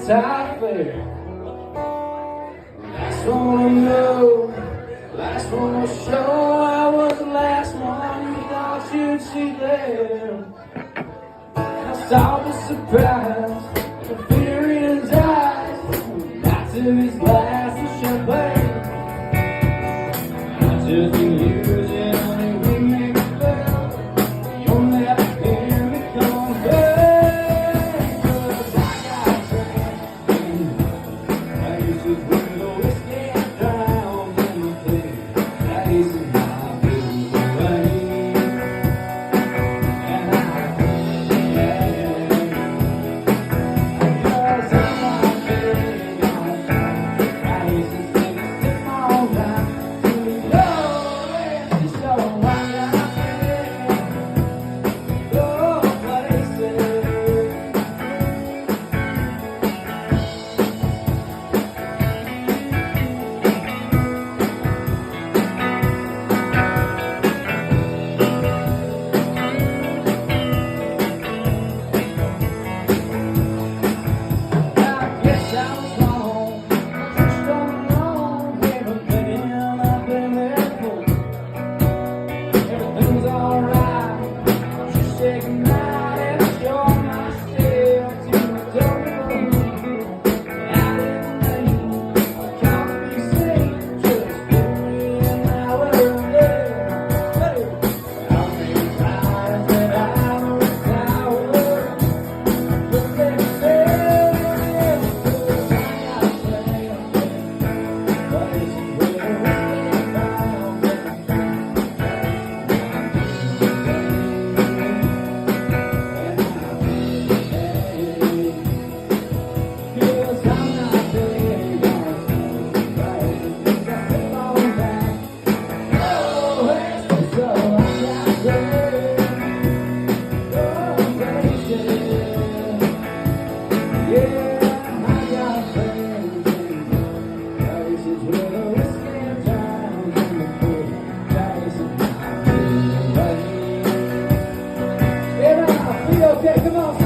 top fair. Last one to know, last one to show. I was the last one you thought you'd see there. I saw the surprise, the fear in his eyes. Not to his glass of champagne. I took the years and only we make it better. You'll never hear me complain. 'Cause I got trained. Places where the whiskey drowns in the clear. Places my beautiful rain. And I appreciate 'cause I'm not big on places take a sip all night. Okay, come on.